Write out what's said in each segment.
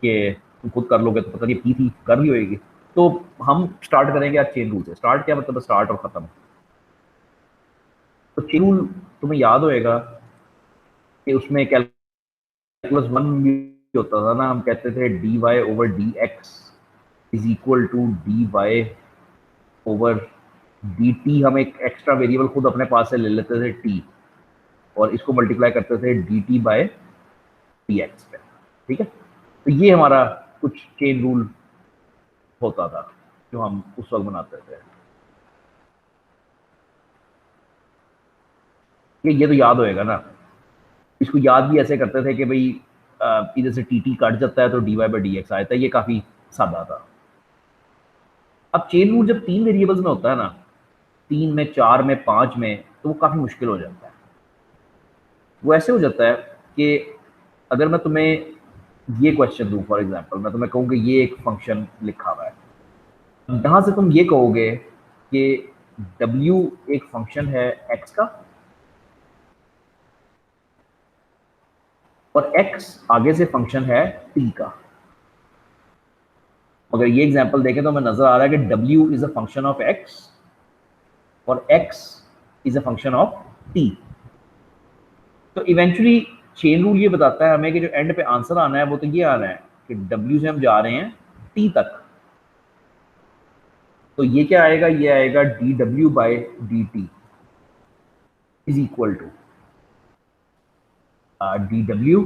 कि तुम खुद कर लोगे तो पता नहीं पी थी कर रही होगी। तो हम स्टार्ट करेंगे आज चेन रूल से। स्टार्ट क्या मतलब स्टार्ट और खत्म। तो चेन रूल तुम्हें याद होएगा कि उसमें कैलकुलस 1 भी होता था ना, हम कहते थे D Y over D X is equal to D Y over D T. हम एक एक्स्ट्रा वेरिएबल खुद अपने पास से ले लेते थे टी, और इसको मल्टीप्लाई करते थे D T by D X पे। ठीक है, तो ये हमारा कुछ चेन रूल होता था जो हम उस वक्त बनाते थे। ये तो याद होएगा ना। इसको याद भी ऐसे करते थे कि भाई इधर से टी टी कट जाता है तो d y by d x आता है। ये काफी सादा था। अब चेन रूल जब 3 वेरिएबल्स में होता है ना, 3 में, 4 में, 5 में, तो वो काफी मुश्किल हो जाता है। वो ऐसे हो जाता है कि अगर मैं तुम्हें ये क्वेश्चन दूं, फॉर एग्जांपल मैं तुम्हें कहूँ कि ये एक फंक्शन लिखा हुआ है, यहां से तुम ये कहोगे कि w एक फंक्शन है x का और x आगे से फंक्शन है t का। अगर ये एग्जांपल देखें तो हमें नजर आ रहा है कि w is a function of x और x is a function of t। तो इवेंचुअली चेन रूल ये बताता है हमें कि जो एंड पे आंसर आना है वो तो ये आना है कि w से हम जा रहे हैं t तक। तो ये क्या आएगा, ये आएगा डी डब्ल्यू by D T is equal to D डब्ल्यू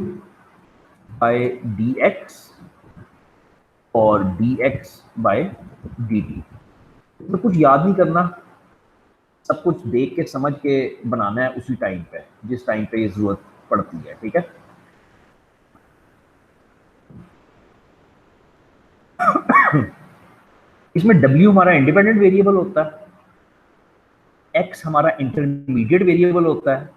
बाई डी एक्स और D x by D T. तो कुछ याद नहीं करना, सब कुछ देख के समझ के बनाना है उसी टाइम पे जिस टाइम पे ये जरूरत पड़ती है। ठीक है, इसमें w हमारा इंडिपेंडेंट वेरिएबल होता है, x हमारा इंटरमीडिएट वेरिएबल होता है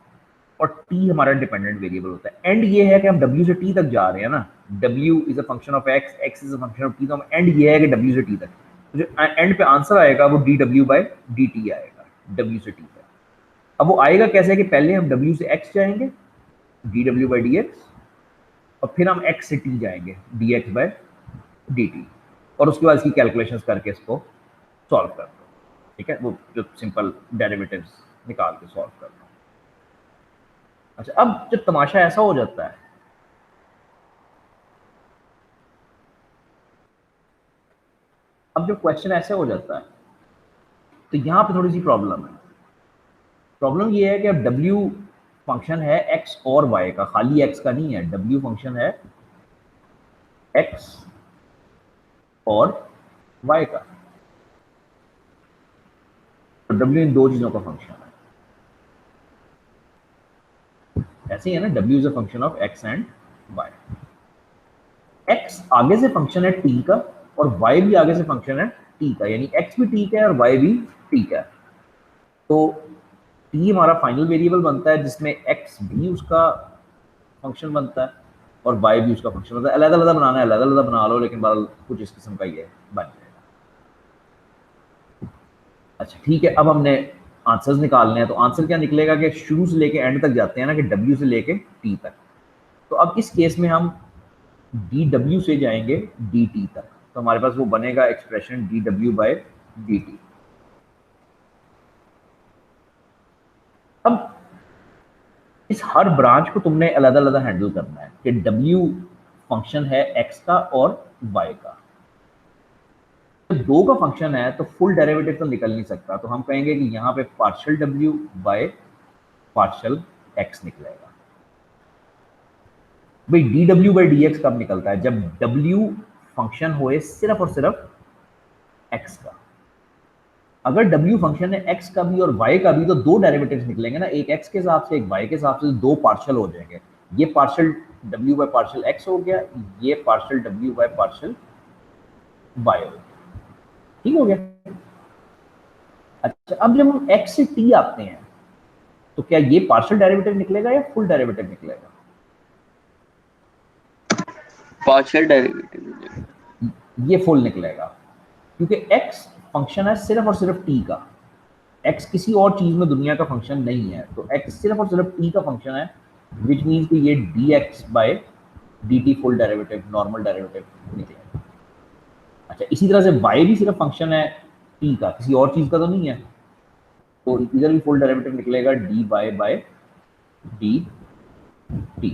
और t हमारा डिपेंडेंट वेरिएबल होता है। एंड ये है कि हम w से t तक जा रहे हैं ना, w is a function of x, x is a function of t। तो हम एंड ये है कि w से t तक, तो जो एंड पे आंसर आएगा वो dw बाई dt आएगा, w से t तक। अब वो आएगा कैसे कि पहले हम w से x जाएंगे dw बाई dx और फिर हम x से t जाएंगे dx बाई dt, और उसके बाद इसकी कैलकुलेशंस करके इसको सॉल्व कर दो। ठीक है, वो जो सिंपल डेरिवेटिव्स निकाल के सॉल्व कर दो। अच्छा, अब जब तमाशा ऐसा हो जाता है, अब जब क्वेश्चन ऐसे हो जाता है तो यहां पे थोड़ी सी प्रॉब्लम है। प्रॉब्लम ये है कि अब w फंक्शन है x और y का, खाली x का नहीं है। w फंक्शन है x और y का, तो w इन दो चीजों का फंक्शन है। ऐसे ही है ना, w is a function of x and y। x आगे से फंक्शन है t का और y भी आगे से फंक्शन है t का, यानी x भी t का है और y भी t का है। तो t हमारा फाइनल वेरिएबल बनता है जिसमें x भी उसका फंक्शन बनता है और y भी उसका फंक्शन बनता है। अलग अलग बनाना है, अलग अलग बना लो, लेकिन बहरहाल कुछ इस किस्म का ही है, बन जाएगा। अच्छा ठीक है, अब हमने आंसर्स निकालने हैं। तो आंसर क्या निकलेगा कि शुरू से लेके एंड तक जाते हैं ना, कि w से लेके t तक। तो अब इस केस में हम dw से जाएंगे dt तक, तो हमारे पास वो बनेगा एक्सप्रेशन dw बाय dt। अब इस हर ब्रांच को तुमने अलग अलग हैंडल करना है कि w फंक्शन है x का और y का। जब दो का फंक्शन है तो फुल डेरिवेटिव तो निकल नहीं सकता, तो हम कहेंगे कि यहाँ पे partial w by partial x निकलेगा। भाई dw बाई dx कब निकलता है, जब w फंक्शन होए सिर्फ और सिर्फ x का। अगर w फंक्शन है x का भी और y का भी, तो दो डेरिवेटिव्स निकलेंगे ना, एक x के हिसाब से एक y के हिसाब से, दो पार्शियल हो जाएंगे। ये partial w by partial x हो गया, ये partial w by partial y हो गया। ठीक हो गया। अच्छा, अब जब हम x से t आते हैं तो क्या ये पार्शियल डेरिवेटिव निकलेगा या फुल डेरिवेटिव निकलेगा? पार्शियल डेरिवेटिव, ये फुल निकलेगा, क्योंकि x फंक्शन है सिर्फ और सिर्फ t का। x किसी और चीज में दुनिया का फंक्शन नहीं है, तो x सिर्फ और सिर्फ t का फंक्शन है, विच मीन्स कि ये dx by dt full derivative, normal derivative निकलेगा। अच्छा, इसी तरह से y भी सिर्फ फंक्शन है t का, किसी और चीज का तो नहीं है, तो इधर भी फुल डेरिवेटिव निकलेगा dy बाय dt।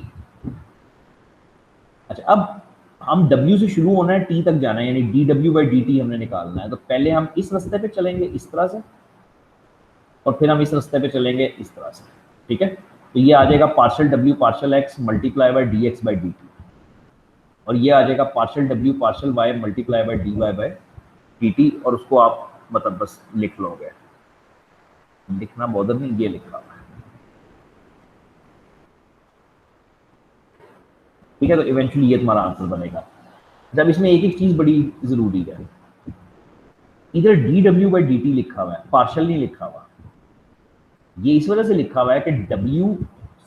अच्छा, अब हम w से शुरू होना है, t तक जाना है, यानी dw बाई dt हमने निकालना है। तो पहले हम इस रास्ते पे चलेंगे इस तरह से, और फिर हम इस रास्ते पे चलेंगे इस तरह से, ठीक है। तो ये आ जाएगा partial w partial x multiply by dx by dt, और ये आ जाएगा partial w partial y multiply by dy by dt, और उसको आप मतलब बस लिख लोगे, लिखना बॉदर नहीं, ये लिखा हुआ है, ठीक है। तो इवेंचुअली ये तुम्हारा आंसर बनेगा। जब इसमें एक एक चीज बड़ी जरूरी है, इधर dw बाई dt लिखा हुआ है, पार्शियल नहीं लिखा हुआ। ये इस वजह से लिखा हुआ है कि w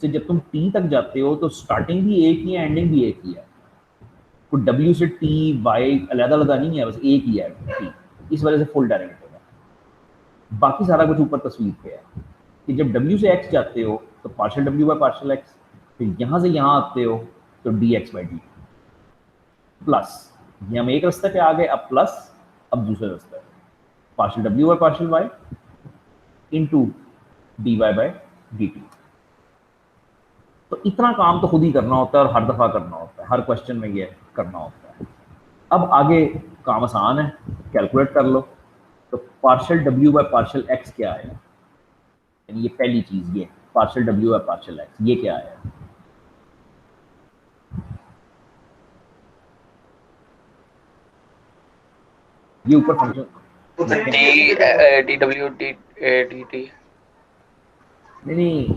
से जब तुम t तक जाते हो तो स्टार्टिंग भी एक ही है, एंडिंग भी एक ही है। तो w से t y अलग अलग नहीं है, बस एक ही है t, इस वजह से फुल डेरिवेटिव है। बाकी सारा कुछ ऊपर तस्वीर पे है कि जब w से x जाते हो तो partial w by partial x, फिर यहाँ से यहाँ आते हो तो dx बाई dt प्लस, ये हम एक रास्ते पे आ गए, अब प्लस, अब दूसरे रास्ते पे partial w by partial y into dy by dt। तो इतना काम तो खुद ही करना होता है और हर दफ़ा करना होता है, हर क्वेश्चन में ये करना होता है। अब आगे काम आसान है, कैलकुलेट कर लो। तो partial w by partial x क्या आया, यानी ये पहली चीज़, ये partial w by partial x ये क्या आया, ये ऊपर फंक्शन नहीं,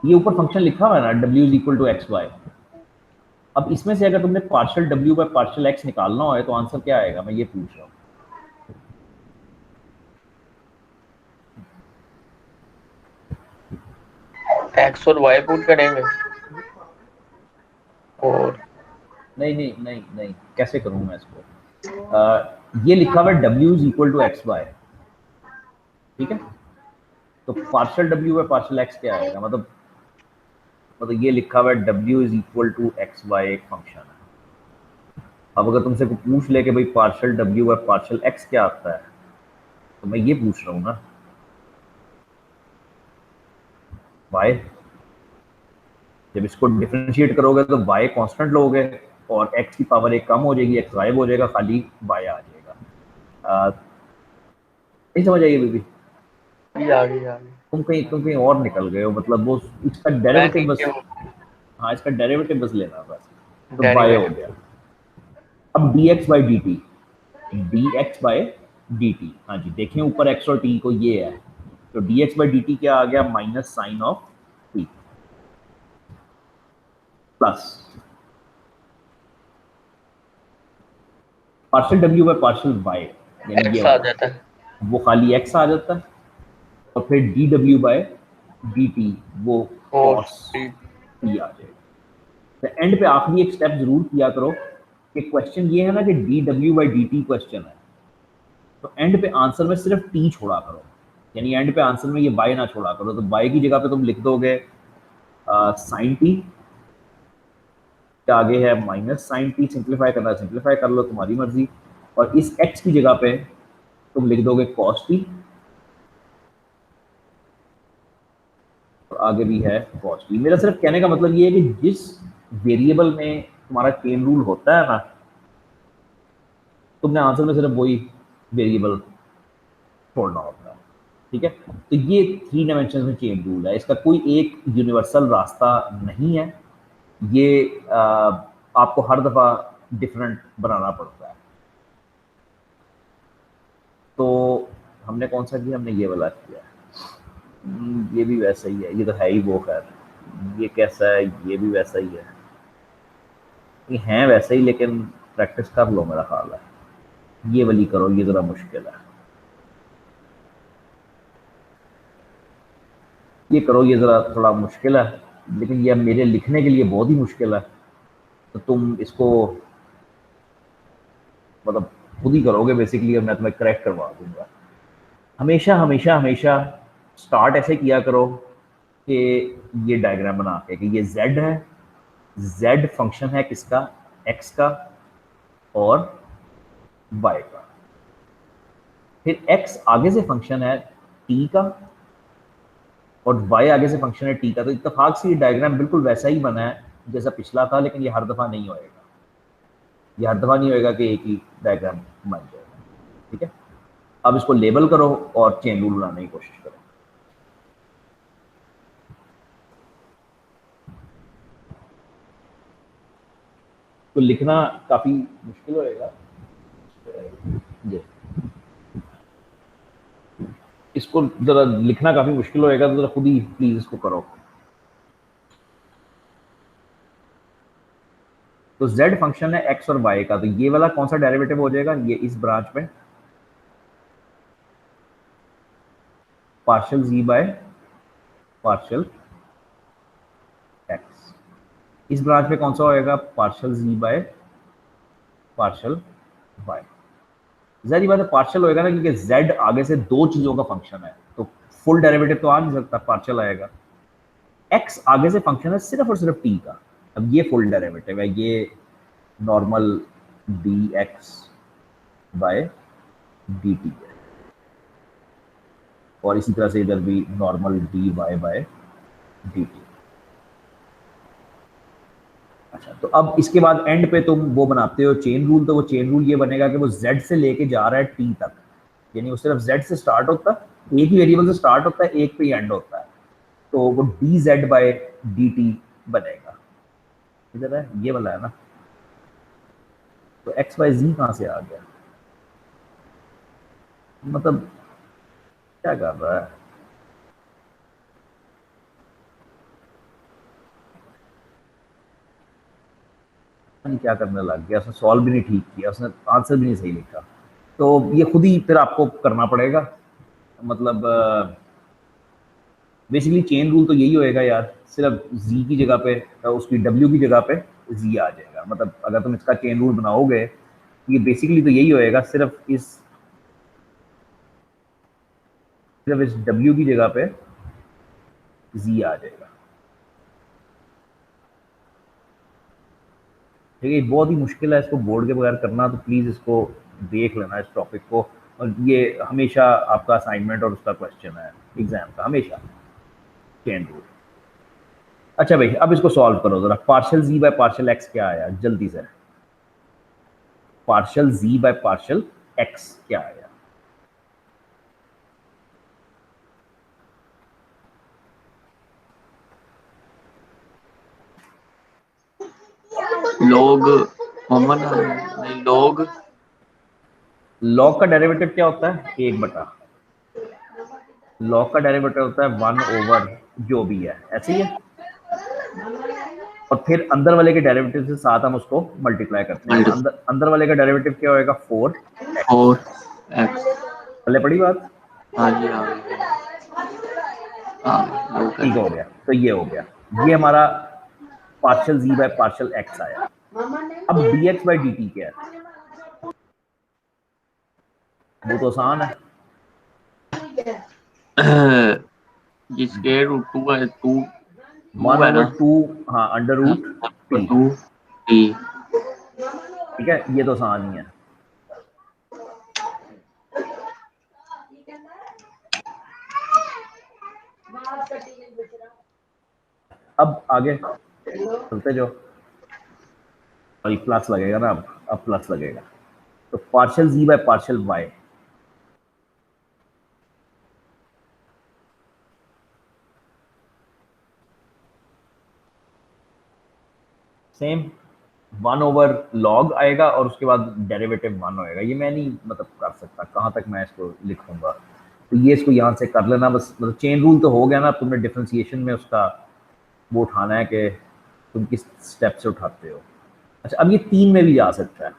ये ऊपर फंक्शन लिखा हुआ है ना, w is equal to x y. अब इसमें से अगर तुमने partial w by partial x निकालना हो तो आंसर क्या आएगा, मैं ये पूछ रहा हूँ। एक्स और वाई पुट करेंगे, और नहीं नहीं नहीं नहीं, कैसे करूँ मैं इसको, ये लिखा हुआ है w is equal to x y, ठीक है। तो partial w by partial x क्या आएगा, मतलब ये लिखा हुआ है w is equal to x y एक फंक्शन है। अब अगर तुमसे कोई पूछ ले कि भाई partial w by partial x क्या आता है, तो मैं ये पूछ रहा हूँ ना, y, जब इसको डिफरेंशिएट करोगे तो y कांस्टेंट लोगे और x की पावर एक कम हो जाएगी, x गायब हो जाएगा, खाली y आ जाएगा। नहीं समझ आई बीबी, तुम कहीं और निकल गए हो, मतलब वो इसका डेरिवेटिव बस, हाँ इसका डेरिवेटिव बस लेना बस, तो y हो गया। अब dx by dt, dx by dt, हाँ जी देखें ऊपर x और t को, ये है, तो dx बाई dt क्या आ गया, minus sine of t plus partial w by partial y, यानी ये आ जाता है, वो खाली x आ जाता है, और फिर dw बाई dt वो cos t आ जाएगा। तो एंड पे आखिरी एक स्टेप जरूर किया करो कि क्वेश्चन ये है ना कि dw बाई dt क्वेश्चन है, तो एंड पे आंसर में सिर्फ t छोड़ा करो, यानी एंड पे आंसर में ये y ना छोड़ा करो। तो y की जगह पे तुम लिख दोगे साइन t, आगे है माइनस साइन t, सिंप्लीफाई करना सिंप्लीफाई कर लो, तुम्हारी मर्जी, और इस x की जगह पे तुम लिख दोगे cos t, और आगे भी है cos t। मेरा सिर्फ कहने का मतलब ये है कि जिस वेरिएबल में तुम्हारा चेन रूल होता है ना, तुमने आंसर में सिर्फ वही वेरिएबल छोड़ना होता है, ठीक है। तो ये 3 डायमेंशन में चेन रूल है, इसका कोई एक यूनिवर्सल रास्ता नहीं है, ये आपको हर दफ़ा डिफरेंट बनाना पड़ता है। तो हमने कौन सा किया, हमने ये वाला किया, ये भी वैसा ही है, ये तो है ही वो, खैर ये कैसा है, ये भी वैसा ही है, ये हैं वैसा ही, लेकिन प्रैक्टिस कर लो मेरा ख्याल है, ये वाली करो, ये ज़रा मुश्किल है, ये करो, ये ज़रा थोड़ा मुश्किल है, लेकिन ये मेरे लिखने के लिए बहुत ही मुश्किल है, तो तुम इसको मतलब खुद ही करोगे बेसिकली, और मैं तुम्हें करेक्ट करवा दूंगा। हमेशा हमेशा हमेशा स्टार्ट ऐसे किया करो कि ये डायग्राम बना के कि ये z है z फंक्शन है किसका, x का और y का, फिर x आगे से फंक्शन है t का और y आगे से फंक्शन है t का। तो इत्तेफाक से ये डायग्राम बिल्कुल वैसा ही बना है जैसा पिछला था, लेकिन ये हर दफ़ा नहीं होएगा, ये हर दफ़ा नहीं होएगा कि एक ही डायग्राम बन जाएगा। ठीक है, अब इसको लेबल करो और चेन रूल बनाने की कोशिश करो। तो लिखना काफ़ी मुश्किल होएगा जी, इसको ज़रा लिखना काफ़ी मुश्किल होएगा, तो ज़रा खुद ही प्लीज़ इसको करो। तो z फंक्शन है x और y का, तो ये वाला कौन सा डेरिवेटिव हो जाएगा, ये इस ब्रांच में partial z bye partial x, इस ब्रांच में कौन सा होएगा partial z bye partial y। ज़ाहिर बात है पार्शियल होएगा ना, क्योंकि z आगे से दो चीज़ों का फंक्शन है, तो फुल डेरिवेटिव तो आ नहीं सकता, पार्शियल आएगा। x आगे से फंक्शन है सिर्फ और सिर्फ t का, अब ये फुल डेरिवेटिव है, ये नॉर्मल dx बाय dt है, और इसी तरह से इधर भी नॉर्मल dy बाय dt। अच्छा, तो अब इसके बाद एंड पे तुम वो बनाते हो चेन रूल, तो वो चेन रूल ये बनेगा कि वो z से लेके जा रहा है t तक, यानी वो सिर्फ z से स्टार्ट होता है, एक ही वेरिएबल से स्टार्ट होता है, एक पे एंड होता है, तो वो dz बाय dt बनेगा। इधर है ये वाला है ना, तो x बाय z कहाँ से आ गया, मतलब क्या कर रहा है, क्या करने लग गया, उसने सॉल्व भी नहीं ठीक किया, उसने आंसर भी नहीं सही लिखा, तो ये खुद ही फिर आपको करना पड़ेगा। मतलब बेसिकली चेन रूल तो यही होएगा यार, सिर्फ z की जगह पे उसकी w की जगह पे z आ जाएगा। मतलब अगर तुम इसका चेन रूल बनाओगे, ये बेसिकली तो यही होएगा, सिर्फ इस w की जगह पे z आ जाएगा। ठीक है, बहुत ही मुश्किल है इसको बोर्ड के बगैर करना, तो प्लीज़ इसको देख लेना इस टॉपिक को, और ये हमेशा आपका असाइनमेंट और उसका क्वेश्चन है एग्जाम का, हमेशा चेन रूल। अच्छा भाई, अब इसको सॉल्व करो जरा, partial z bye partial x क्या आया जल्दी से, partial z bye partial x क्या आया, लोग मोहम्मद नहीं, लोग लॉग का डेरिवेटिव क्या होता है, एक बटा, लॉग का डेरिवेटिव होता है 1/, जो भी है ऐसे ही है, और फिर अंदर वाले के डेरिवेटिव से साथ हम उसको मल्टीप्लाई करते हैं। अंदर वाले का डेरिवेटिव क्या होएगा 4x। पहले पड़ी बात, हाँ जी, हाँ ठीक हो गया, तो ये हो गया, ये हमारा partial z bye partial x आया। अब dx बाय dt क्या है, वो तो आसान है, ये स्क्वायर रूट 2 है, 2 1/2, हाँ अंडर रूट टी, 2 t। ठीक है, ये तो आसान ही है। अब आगे चलते जाओ, और प्लस लगेगा ना, अब प्लस लगेगा, तो partial z bye partial y, same 1/log आएगा और उसके बाद डेरिवेटिव 1 होएगा। ये मैं नहीं मतलब कर सकता, कहाँ तक मैं इसको लिखूंगा, तो ये इसको यहाँ से कर लेना बस, मतलब चेन रूल तो हो गया ना, तुमने डिफ्रेंसिएशन में उसका वो उठाना है कि तुम किस स्टेप से उठाते हो। अच्छा, अब ये 3 में भी जा सकता है,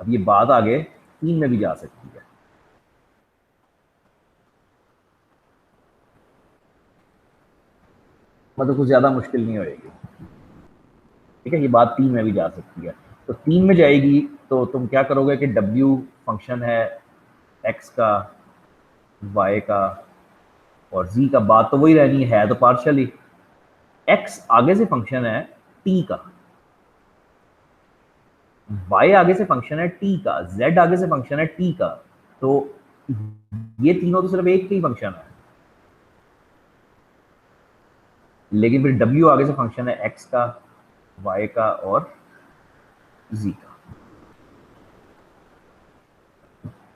अब ये बात आगे 3 में भी जा सकती है, मतलब कुछ ज़्यादा मुश्किल नहीं होएगी। ठीक है, ये बात 3 में भी जा सकती है, तो 3 में जाएगी तो तुम क्या करोगे कि w फंक्शन है x का, y का और z का, बात तो वही रहनी है तो पार्शियल ही, x आगे से फंक्शन है टी का, y आगे से फंक्शन है t का, z आगे से फंक्शन है t का, तो ये तीनों तो सिर्फ एक ही फंक्शन है, लेकिन फिर w आगे से फंक्शन है x का, y का और z का।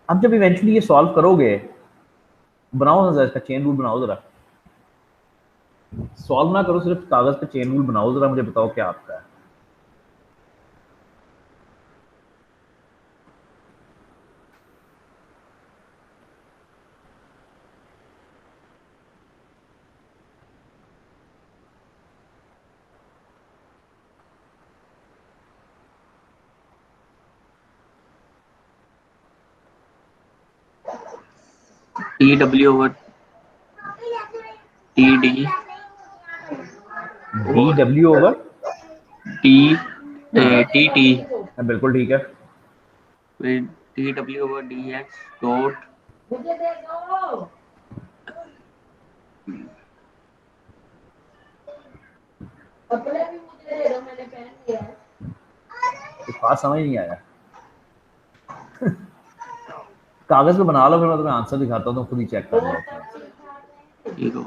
अब जब इवेंचुअली ये सॉल्व करोगे, बनाओ ना जरा इसका चेन रूल बनाओ, जरा सॉल्व ना करो, सिर्फ कागज पे चेन रूल बनाओ, जरा मुझे बताओ क्या आपका है। टी डब्ल्यू over T D D W over T T T बिल्कुल ठीक है। फिर टी डब्ल्यू ओवर डी एक्स डॉट तो खास समझ नहीं आया। कागज पे बना लो, फिर मैं तुम्हें आंसर दिखाता हूँ, तो खुद ही चेक कर लो। जीरो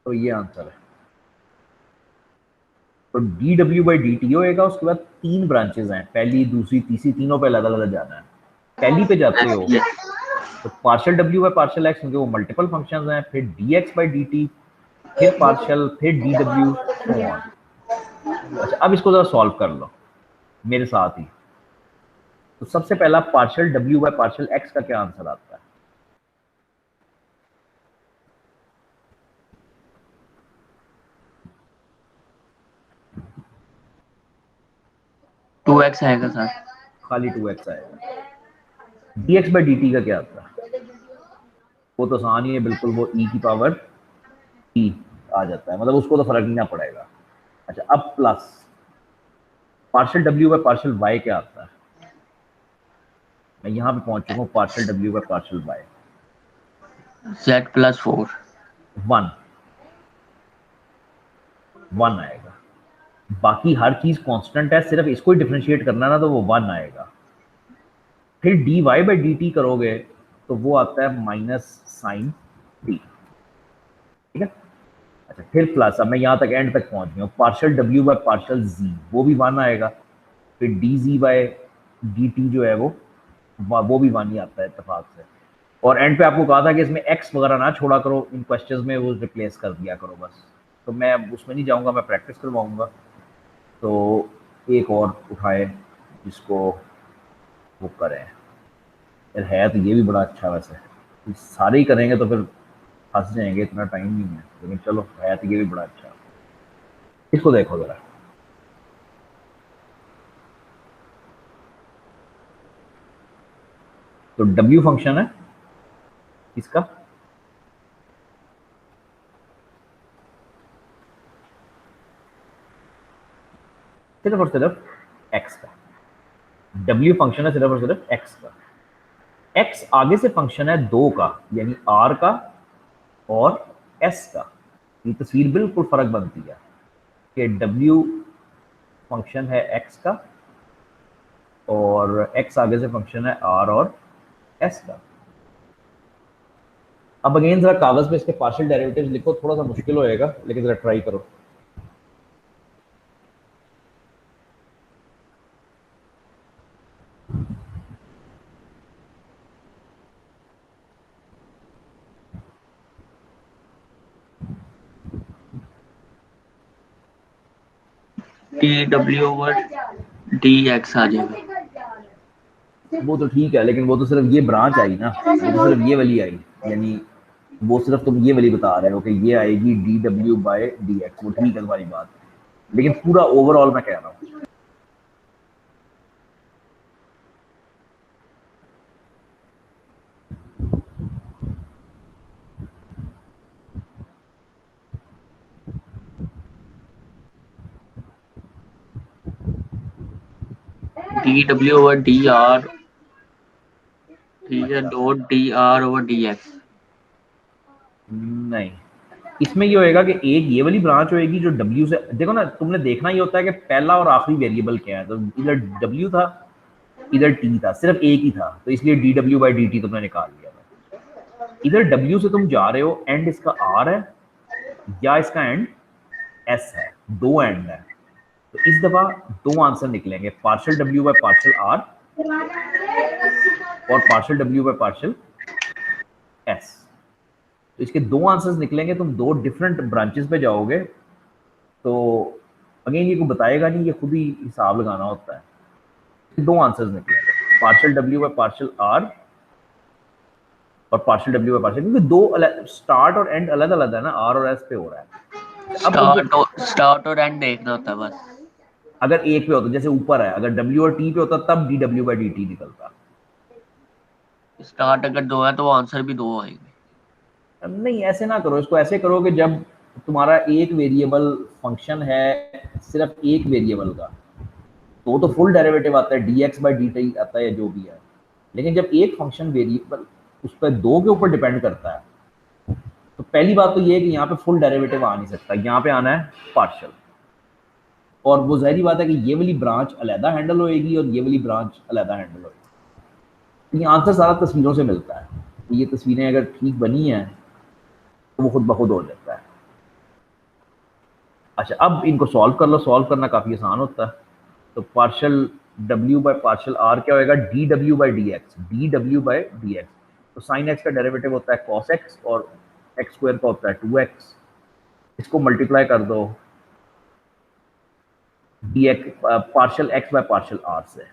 तो ये आंसर है। तो डी डब्ल्यू बाई डी टी होएगा। उसके बाद तीन ब्रांचेस हैं, पहली दूसरी तीसरी, तीनों पे अलग अलग जाना है। पहली पे जाते हो तो पार्शियल डब्ल्यू बाई पार्शियल एक्स, क्योंकि वो मल्टीपल फंक्शंस हैं, फिर D x by D T, फिर पार्शियल, फिर डी डब्ल्यू, सो ऑन। अच्छा, अब इसको जरा सॉल्व कर लो मेरे साथ ही। तो सबसे पहला पार्शियल डब्ल्यू बाई पार्शियल एक्स का क्या आंसर आता है? टू एक्स आएगा सर। खाली 2x आएगा। dx बाई dt का क्या आता है? वो तो आसान ही है बिल्कुल, वो e की पावर e आ जाता है, मतलब उसको तो फर्क नहीं ना पड़ेगा। अच्छा, अब plus partial w by partial y क्या आता है? मैं यहाँ पे पहुंच चुका हूँ, partial w by partial y Z plus 4 1 1 आएगा। बाकी हर चीज कांस्टेंट है, सिर्फ इसको ही डिफरेंशिएट करना ना, तो वो 1 आएगा। फिर dy बाई dt करोगे तो वो आता है माइनस साइन t, ठीक है। अच्छा, फिर प्लस, अब मैं यहाँ तक एंड तक पहुंच गया हूँ, partial w by partial z, वो भी 1 आएगा। फिर dz बाय dt जो है वो भी 1 ही आता है इत्तेफाक से। और एंड पे आपको कहा था कि इसमें x वगैरह ना छोड़ा करो, इन क्वेश्चंस में वो रिप्लेस कर दिया करो बस। तो मैं उसमें नहीं जाऊंगा, मैं प्रैक्टिस करवाऊंगा। तो एक और उठाए जिसको वो करें। यार है तो ये भी बड़ा अच्छा, वैसे सारे ही करेंगे तो फिर फंस जाएंगे, इतना टाइम नहीं है, लेकिन चलो है तो ये भी बड़ा अच्छा। इसको देखो जरा, तो W फंक्शन है इसका, सिर्फ और सिर्फ x का। W फंक्शन है सिर्फ और सिर्फ x का। x आगे से फंक्शन है 2 का, यानी r का और s का। ये तस्वीर बिल्कुल फर्क बनती है कि W फंक्शन है x का और x आगे से फंक्शन है r और s का। अब अगेन जरा कागज पे इसके पार्शियल डेरिवेटिव्स लिखो, थोड़ा सा मुश्किल होएगा लेकिन जरा ट्राई करो। टी डब्ल्यू ओवर डी एक्स आ जाएगा। वो तो ठीक है, लेकिन वो तो सिर्फ ये ब्रांच आई ना, वो तो सिर्फ ये वाली आई, यानी वो सिर्फ तुम ये वाली बता रहे हो कि ये आएगी डी डब्ल्यू बाई डी एक्स, वो ठीक है तुम्हारी बात, लेकिन पूरा ओवरऑल मैं कह रहा हूँ। D W over D R, ठीक है, dot D R over D x. नहीं, इसमें ये होएगा कि एक ये वाली ब्रांच होएगी जो W से, देखो ना, तुमने देखना ही होता है कि पहला और आखिरी वेरिएबल क्या है, तो इधर W था, इधर T था, सिर्फ एक ही था, तो इसलिए डी डब्ल्यू बाई डी टी तुमने निकाल लिया था। इधर W से तुम जा रहे हो, एंड इसका R है या इसका एंड S है, दो एंड है, तो इस दफा दो आंसर निकलेंगे, partial W by partial R और partial W by partial S। तो इसके दो आंसर्स निकलेंगे, तुम दो डिफरेंट ब्रांचेस पे जाओगे, तो अगेन ये को बताएगा नहीं, ये खुद ही हिसाब लगाना होता है। दो आंसर्स निकलेंगे, partial W by partial r और पार्शियल डब्ल्यू बाय पार्शियल, क्योंकि दो स्टार्ट और एंड अलग अलग है ना, आर और एस पे हो रहा है। स्टार्ट और एंड देखना होता है बस। अगर एक पे होता, जैसे ऊपर है, अगर डब्ल्यू और टी पे होता तब डी डब्ल्यू बाई डी टी निकलता। स्टार्ट अगर दो है तो आंसर भी दो आएंगे। नहीं, ऐसे ना करो, इसको ऐसे करो कि जब तुम्हारा एक वेरिएबल फंक्शन है, सिर्फ एक वेरिएबल का, तो फुल डेरिवेटिव आता है, D x by D T आता है, जो भी है। लेकिन जब एक फंक्शन वेरिएबल उस पर दो के ऊपर डिपेंड करता है, तो पहली बात तो ये है कि यहाँ पे फुल डेरिवेटिव आ नहीं सकता, यहाँ पे आना है पार्शियल, और वो जाहिर बात है कि ये वाली ब्रांच अलहदा हैंडल होएगी और ये वाली ब्रांच अलहदा हैंडल होएगी। ये आंसर सारा तस्वीरों से मिलता है, तो ये तस्वीरें अगर ठीक बनी हैं तो वो खुद ब खुद हो जाता है। अच्छा, अब इनको सॉल्व कर लो, सॉल्व करना काफ़ी आसान होता है। तो पार्शियल डब्ल्यू बाई पार्शियल आर क्या होएगा, डी डब्ल्यू बाई डी एक्स, डी डब्ल्यू बाई डी एक्स। तो साइन एक्स का डेरिवेटिव होता है कॉस एक्स और एक्स स्क्वायर का होता है 2x, इसको मल्टीप्लाई कर दो d x partial x by partial r से,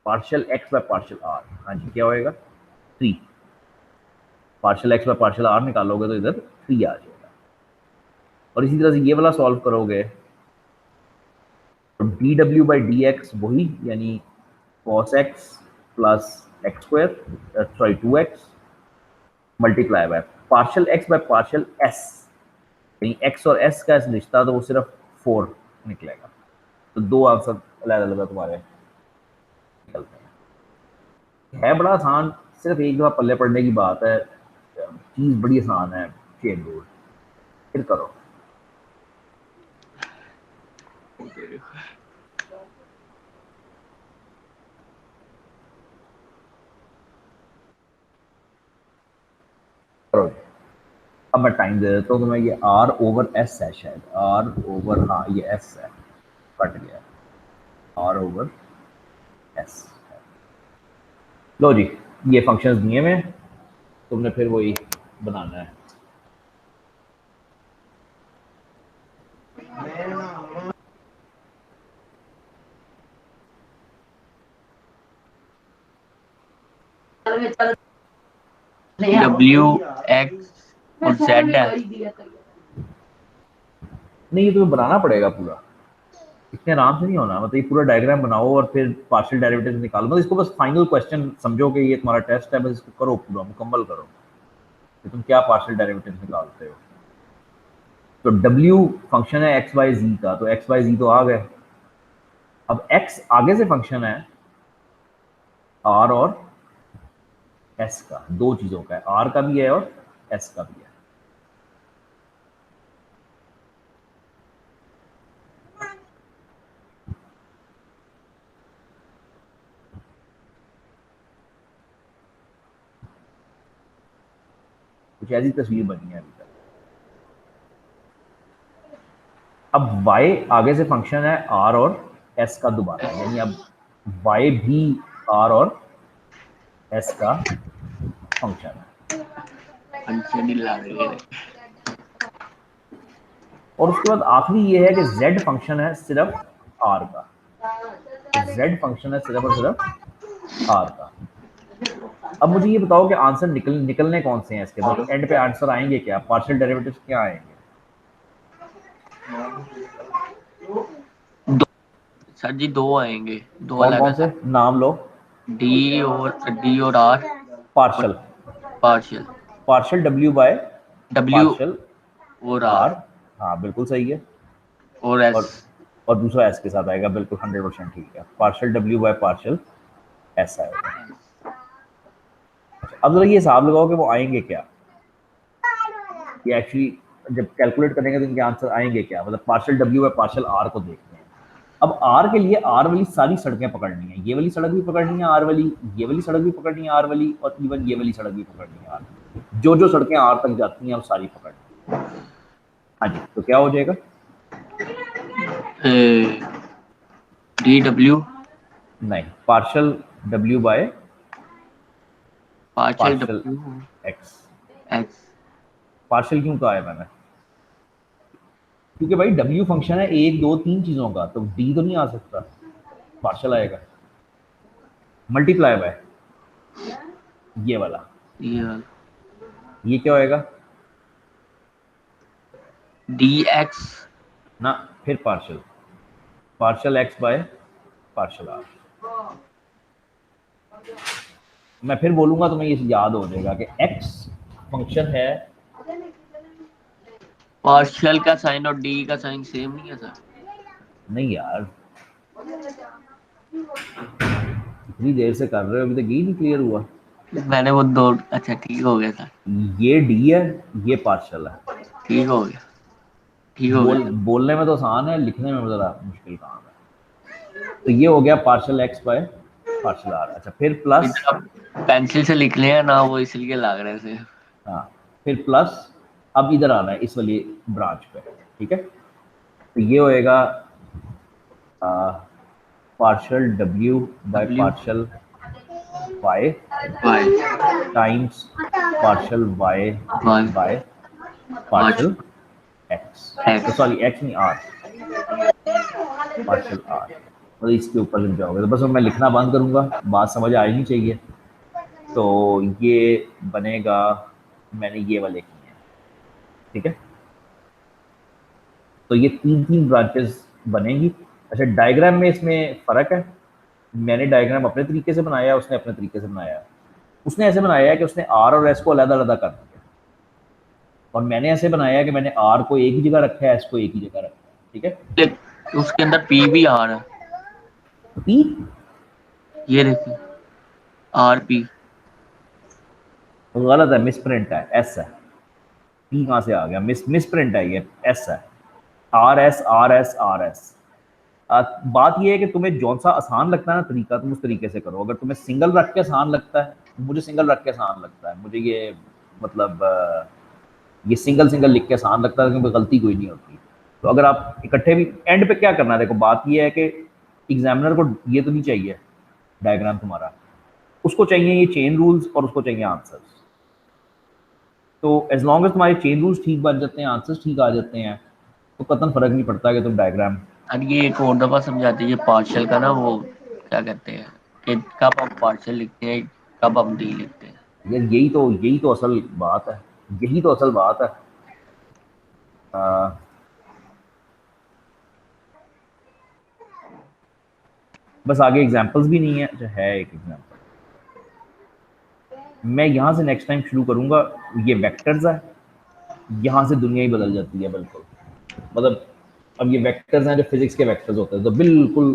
partial x by partial r, हाँ जी क्या होएगा 3, partial x by partial r निकालोगे तो इधर 3 आ जाएगा। और इसी तरह से ये वाला सॉल्व करोगे तो डी डब्ल्यू बाई डी एक्स वही, यानी cos x plus x square, sorry 2x multiply by partial x by partial S, यानी एक्स और एस का रिश्ता, तो वो सिर्फ 4 निकलेगा। तो दो आंसर अलग अलग तुम्हारे निकलते हैं। है बड़ा आसान, सिर्फ एक दफा पल्ले पड़ने की बात है, चीज बड़ी आसान है, चेन रूल फिर करो। करो, अब मैं टाइम दे देता हूँ तुम्हें। ये आर ओवर एस है शायद, आर ओवर, हाँ ये एस है, कट गया, आर ओवर एस। लो जी, ये फंक्शंस दिए हुए हैं, तुमने फिर वही बनाना है। डब्ल्यू एक्स और जेड है। नहीं, ये तुम्हें बनाना पड़ेगा पूरा, इतने आराम से नहीं होना, मतलब ये पूरा डायग्राम बनाओ और फिर पार्शियल डेरिवेटिव निकालो, मतलब इसको बस फाइनल क्वेश्चन समझो कि ये तुम्हारा टेस्ट है, बस इसको करो पूरा मुकम्मल करो कि तुम क्या पार्शियल डेरिवेटिव निकालते हो। तो W फंक्शन है एक्स वाई जी का, तो एक्स वाई जी तो आ गए। अब x आगे से फंक्शन है r और s का, दो चीजों का है, r का भी है और s का भी है। कुछ ऐसी तस्वीर बनी है अभी तक। अब y आगे से फंक्शन है r और s का दोबारा, यानी अब y भी r और s का फंक्शन है। और उसके बाद आखिरी ये है कि z फंक्शन है सिर्फ r का, z फंक्शन है सिर्फ और सिर्फ आर का। अब मुझे ये बताओ कि आंसर निकलने कौन से हैं इसके, मतलब एंड पे आंसर आएंगे क्या, पार्शियल डेरिवेटिव्स क्या आएंगे? दो, सर जी दो आएंगे, दो कौन अलग कौन से, अलग। नाम लो। डी और आर। और partial, partial. Partial W by W partial और आर। आर हाँ बिल्कुल सही है। और एस। और और दूसरा एस के साथ आएगा, बिल्कुल 100% ठीक है, partial W by partial S आएगा। अच्छा, अब जरा ये हिसाब लगाओ कि वो आएंगे क्या, ये एक्चुअली जब कैलकुलेट करेंगे तो इनके आंसर आएंगे क्या, मतलब partial W by partial r को देखते हैं। अब आर के लिए आर वाली सारी सड़कें पकड़नी है, ये वाली सड़क भी पकड़नी है आर वाली, ये वाली सड़क भी पकड़नी है आर वाली, और इवन ये वाली सड़क भी पकड़नी है आर वाली। जो जो सड़कें आर तक जाती हैं वो सारी पकड़नी है। हाँ जी, तो क्या हो जाएगा? डी डब्ल्यू नहीं, partial W by partial partial W x. X. Partial क्यों कहा है मैंने? क्योंकि भाई डब्ल्यू फंक्शन है एक दो तीन चीजों का, तो डी तो नहीं आ सकता, पार्शियल आएगा। मल्टीप्लाई बाय ये वाला, ये क्या होएगा? D x. ना, फिर partial, partial x by partial r. मैं फिर बोलूंगा तुम्हें ये याद हो जाएगा कि एक्स फंक्शन है। पार्शियल का साइन और डी का साइन सेम नहीं है सर? नहीं यार, इतनी देर से कर रहे हो, अभी तक यही नहीं क्लियर हुआ? मैंने वो दो, अच्छा ठीक हो गया सर। ये डी है, ये पार्शियल है। ठीक हो गया, ठीक हो गया। बोलने में तो आसान है, लिखने में जरा मुश्किल काम है। तो ये हो गया partial x by partial r. अच्छा, फिर प्लस, इधर आप पेंसिल से लिख लिया ना, वो इसलिए लग रहे थे। हाँ फिर प्लस, अब इधर आना है इस वाली ब्रांच पे, ठीक है। तो ये होएगा partial W by W partial Y Y times partial Y Y by पाँच पार्शियल एक्स, तो एक्स। सॉरी एक्स नहीं आर, पार्शियल आर। मतलब इसके ऊपर लिख जाओगे तो बस मैं लिखना बंद करूंगा, बात समझ आ ही चाहिए। तो ये बनेगा, मैंने ये वाले किए हैं, ठीक है। तो ये तीन तीन ब्रांचेस बनेंगी। अच्छा, डायग्राम में इसमें फ़र्क है, मैंने डायग्राम अपने तरीके से बनाया है, उसने अपने तरीके से बनाया है। उसने ऐसे बनाया है कि उसने आर और एस को अलग अलग कर दिया, और मैंने ऐसे बनाया है कि मैंने आर को एक ही जगह रखा है, एस को एक ही जगह रखा है, ठीक है। उसके अंदर पी भी आ रहा है। पी, ये देखिए, आर पी। गलत है, मिस प्रिंट है, एस है। पी कहाँ से आ गया, मिस प्रिंट है, ये एस है। R S R S R S. बात यह है कि तुम्हें जौन सा आसान लगता है ना तरीका, तुम उस तरीके से करो। अगर तुम्हें सिंगल रख के आसान लगता है, मुझे सिंगल रख के आसान लगता है, मुझे ये मतलब ये सिंगल सिंगल लिख के आसान लगता है, क्योंकि गलती कोई नहीं होती। तो अगर आप इकट्ठे भी, एंड पे क्या करना है, देखो बात ये है कि एग्जामिनर को ये तो नहीं चाहिए डायग्राम तुम्हारा, उसको चाहिए ये चेन रूल्स और उसको चाहिए आंसर्स। तो एज लॉन्ग एज तुम्हारे चेन रूल्स ठीक बन जाते हैं, आंसर्स ठीक आ जाते हैं, तो कतन फर्क नहीं पड़ता कि तुम डायग्राम। अब ये एक और दफा समझा दीजिए पार्शियल का ना, वो क्या कहते हैं कि कब आप पार्शियल लिखते हैं, कब आप डी लिखते हैं। यार यही तो असल बात है, यही तो असल बात है। आ, बस आगे एग्जांपल्स भी नहीं है। अच्छा, है एक एग्जांपल, मैं यहाँ से नेक्स्ट टाइम शुरू करूँगा। ये वेक्टर्स है, यहाँ से दुनिया ही बदल जाती है बिल्कुल। मतलब अब ये वेक्टर्स हैं जो फिजिक्स के वेक्टर्स होते हैं, तो बिल्कुल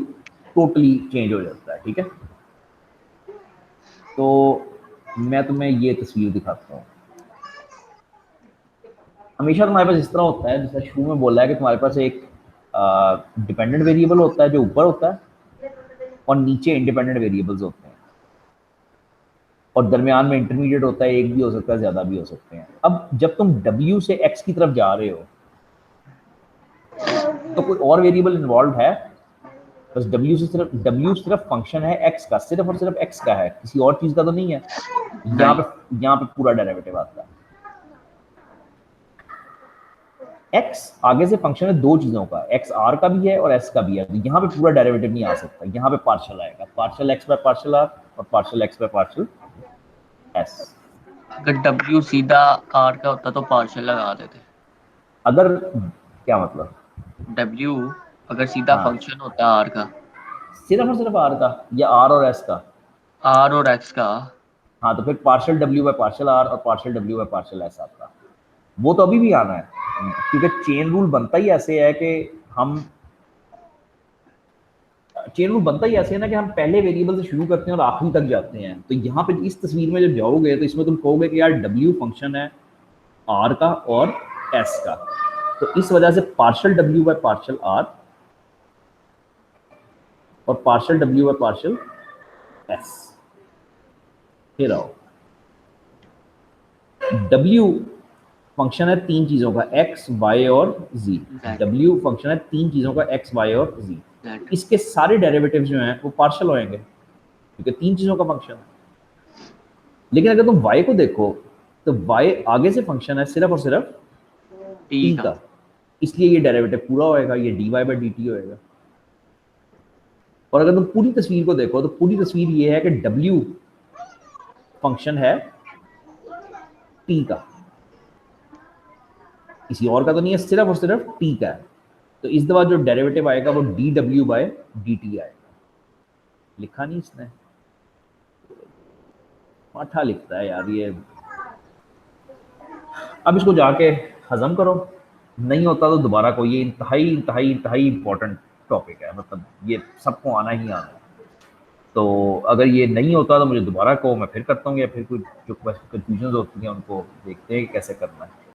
टोटली चेंज हो जाता है, ठीक है। तो मैं तुम्हें ये तस्वीर दिखाता हूँ। हमेशा तुम्हारे पास इस तरह होता है, जैसे शुरू में बोला है कि तुम्हारे पास एक डिपेंडेंट वेरिएबल होता है जो ऊपर होता है, और नीचे इंडिपेंडेंट वेरिएबल्स होते हैं, और दरमियान में इंटरमीडिएट होता है, एक भी हो सकता है, ज्यादा भी हो सकते हैं। अब जब तुम W से X की तरफ जा रहे हो, तो कोई और वेरिएबल इन्वॉल्व है? बस W सिर्फ फंक्शन है X का, सिर्फ और सिर्फ X का है, किसी और चीज का तो नहीं है। नहीं। यहाँ पे पूरा डेरिवेटिव आता है। X आगे से फंक्शन है दो चीजों का, एक्स आर का भी है और एस का भी है, तो यहाँ पे पूरा डेरिवेटिव नहीं आ सकता, यहाँ पे पार्शियल आएगा, partial x by partial r, और partial x by partial s. अगर W सीधा R का होता तो पार्शियल लगा देते। अगर क्या मतलब? W अगर सीधा हाँ, फंक्शन होता R का, सिर्फ और सिर्फ आर का या आर और एस का? R और X का। हाँ, तो फिर partial W by partial r और partial W by partial s आपका, वो तो अभी भी आना है, क्योंकि चेन रूल बनता ही ऐसे है कि हम चेन रूल बनता ही ऐसे है ना कि हम पहले वेरिएबल से शुरू करते हैं और आखिरी तक जाते हैं। तो यहाँ पे इस तस्वीर में जब जाओगे तो इसमें तुम कहोगे कि यार डब्ल्यू फंक्शन है आर का और एस का, तो इस वजह से partial W by partial r और partial W by partial s. फिर आओ, डब्ल्यू फंक्शन है तीन चीजों का, एक्स वाई और जी। Z डब्ल्यू फंक्शन है तीन चीजों का, एक्स वाई और जी। Z इसके सारे डेरिवेटिव जो हैं वो पार्शियल होंगे क्योंकि तीन चीजों का फंक्शन है। लेकिन अगर तुम y को देखो तो y आगे से फंक्शन है सिर्फ और सिर्फ T t का। का, इसलिए ये डेरिवेटिव पूरा होएगा, ये dy बाई डी टी होएगा। और अगर तुम पूरी तस्वीर को देखो तो पूरी तस्वीर ये है कि w फंक्शन है t का, किसी और का तो नहीं है, सिर्फ और सिर्फ t का है। तो इस दफा जो डेरिवेटिव आएगा वो डी डब्ल्यू बाय डी टी आएगा। लिखा नहीं इसने, पाठा लिखता है यार ये। अब इसको जाके हजम करो, नहीं होता तो दोबारा कोई, ये इंतहाई इंतहाई इंतहाई इंपॉर्टेंट टॉपिक है, मतलब ये सबको आना ही आना है। तो अगर ये नहीं होता तो मुझे दोबारा कहो, मैं फिर करता हूँ, या फिर कुछ जो कंफ्यूजन होती हैं उनको देखते हैं कि कैसे करना है।